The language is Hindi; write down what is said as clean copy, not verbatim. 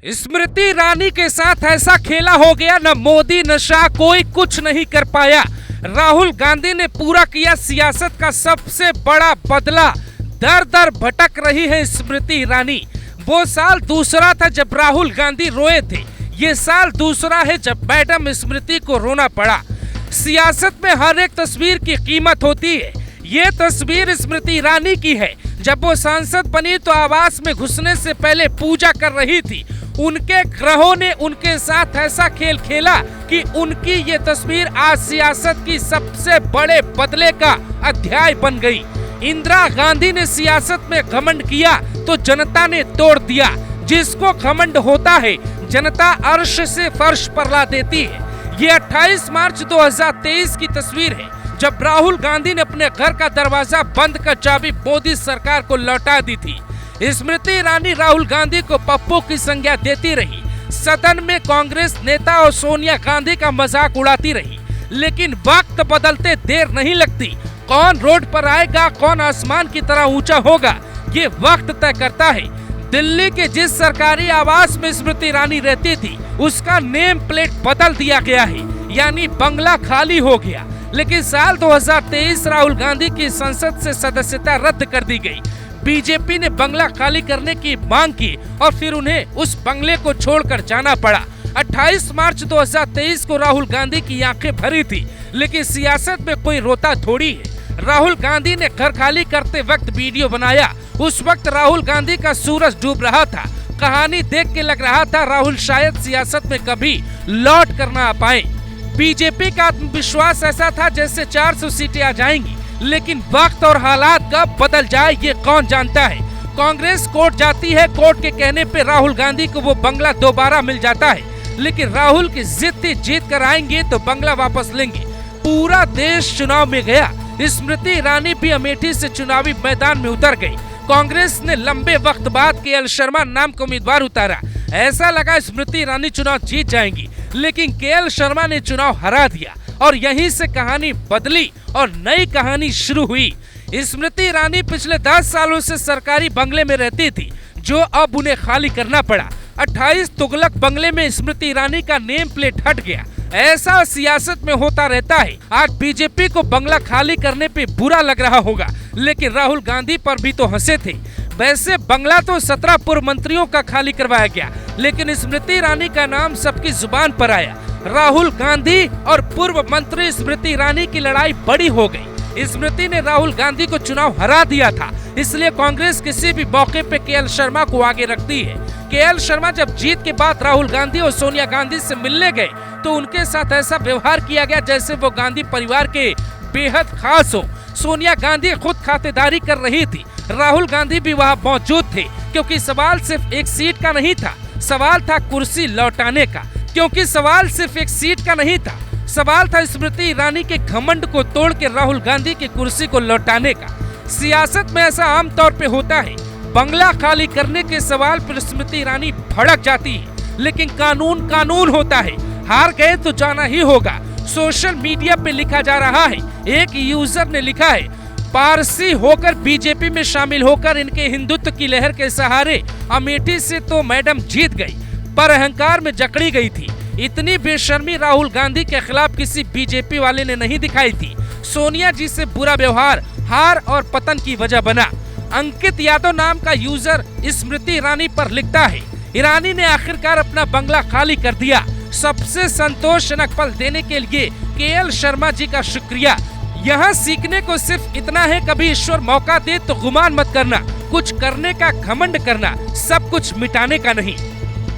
स्मृति ईरानी के साथ ऐसा खेला हो गया, न मोदी न शाह, कोई कुछ नहीं कर पाया। राहुल गांधी ने पूरा किया सियासत का सबसे बड़ा बदला। दर दर भटक रही है स्मृति ईरानी। वो साल दूसरा था जब राहुल गांधी रोए थे, ये साल दूसरा है जब मैडम स्मृति को रोना पड़ा। सियासत में हर एक तस्वीर की कीमत होती है। ये तस्वीर स्मृति ईरानी की है। जब वो सांसद बनी तो आवास में घुसने से पहले पूजा कर रही थी। उनके ग्रहों ने उनके साथ ऐसा खेल खेला कि उनकी ये तस्वीर आज सियासत की सबसे बड़े बदले का अध्याय बन गई। इंदिरा गांधी ने सियासत में घमंड किया तो जनता ने तोड़ दिया। जिसको घमंड होता है जनता अर्श से फर्श पर ला देती है। ये 28 मार्च 2023 की तस्वीर है जब राहुल गांधी ने अपने घर का दरवाजा बंद कर चाबी मोदी सरकार को लौटा दी थी। स्मृति ईरानी राहुल गांधी को पप्पू की संज्ञा देती रही। सदन में कांग्रेस नेता और सोनिया गांधी का मजाक उड़ाती रही। लेकिन वक्त बदलते देर नहीं लगती। कौन रोड पर आएगा, कौन आसमान की तरह ऊंचा होगा, ये वक्त तय करता है। दिल्ली के जिस सरकारी आवास में स्मृति ईरानी रहती थी उसका नेम प्लेट बदल दिया गया है, यानी बंगला खाली हो गया। लेकिन साल 2023 राहुल गांधी की संसद से सदस्यता रद्द कर दी गई। बीजेपी ने बंगला खाली करने की मांग की और फिर उन्हें उस बंगले को छोड़कर जाना पड़ा। 28 मार्च 2023 को राहुल गांधी की आंखें भरी थी, लेकिन सियासत में कोई रोता थोड़ी है। राहुल गांधी ने घर खाली करते वक्त वीडियो बनाया। उस वक्त राहुल गांधी का सूरज डूब रहा था। कहानी देख के लग रहा था राहुल शायद सियासत में कभी लौट कर ना आ पाए। बीजेपी का आत्मविश्वास ऐसा था जैसे 400 सीटें आ जाएंगी, लेकिन वक्त और हालात कब बदल जाए ये कौन जानता है। कांग्रेस कोर्ट जाती है, कोर्ट के कहने पे राहुल गांधी को वो बंगला दोबारा मिल जाता है। लेकिन राहुल की जिद थी, जीत कर आएंगे तो बंगला वापस लेंगे। पूरा देश चुनाव में गया। स्मृति ईरानी भी अमेठी से चुनावी मैदान में उतर गई। कांग्रेस ने लंबे वक्त बाद केएल शर्मा नाम का उम्मीदवार उतारा। ऐसा लगा स्मृति ईरानी चुनाव जीत जाएंगी, लेकिन केएल शर्मा ने चुनाव हरा दिया और यहीं से कहानी बदली और नई कहानी शुरू हुई। स्मृति ईरानी पिछले 10 सालों से सरकारी बंगले में रहती थी, जो अब उन्हें खाली करना पड़ा। 28 तुगलक बंगले में स्मृति ईरानी का नेम प्लेट हट गया। ऐसा सियासत में होता रहता है। आज बीजेपी को बंगला खाली करने पे बुरा लग रहा होगा, लेकिन राहुल गांधी पर भी तो हंसे थे। वैसे बंगला तो 17 पूर्व मंत्रियों का खाली करवाया गया, लेकिन स्मृति ईरानी का नाम सबकी जुबान पर आया। राहुल गांधी और पूर्व मंत्री स्मृति ईरानी की लड़ाई बड़ी हो गई। स्मृति ने राहुल गांधी को चुनाव हरा दिया था, इसलिए कांग्रेस किसी भी मौके पे केएल शर्मा को आगे रखती है। केएल शर्मा जब जीत के बाद राहुल गांधी और सोनिया गांधी से मिलने गए तो उनके साथ ऐसा व्यवहार किया गया जैसे वो गांधी परिवार के बेहद खास हो। सोनिया गांधी खुद खातेदारी कर रही थी। राहुल गांधी भी वहाँ मौजूद थे, क्योंकि सवाल सिर्फ एक सीट का नहीं था, सवाल था कुर्सी लौटाने का। क्योंकि सवाल सिर्फ एक सीट का नहीं था, सवाल था स्मृति ईरानी के घमंड को तोड़ के राहुल गांधी की कुर्सी को लौटाने का। सियासत में ऐसा आमतौर पे होता है। बंगला खाली करने के सवाल पर स्मृति ईरानी भड़क जाती है, लेकिन कानून कानून होता है। हार गए तो जाना ही होगा। सोशल मीडिया पे लिखा जा रहा है, एक यूजर ने लिखा है, पारसी होकर बीजेपी में शामिल होकर इनके हिंदुत्व की लहर के सहारे अमेठी से तो मैडम जीत गई, पर अहंकार में जकड़ी गई थी। इतनी बेशर्मी राहुल गांधी के खिलाफ किसी बीजेपी वाले ने नहीं दिखाई थी। सोनिया जी से बुरा व्यवहार हार और पतन की वजह बना। अंकित यादव नाम का यूजर स्मृति ईरानी पर लिखता है, ईरानी ने आखिरकार अपना बंगला खाली कर दिया। सबसे संतोषजनक पल देने के लिए केएल शर्मा जी का शुक्रिया। यहाँ सीखने को सिर्फ इतना है, कभी ईश्वर मौका दे तो गुमान मत करना। कुछ करने का घमंड करना, सब कुछ मिटाने का नहीं।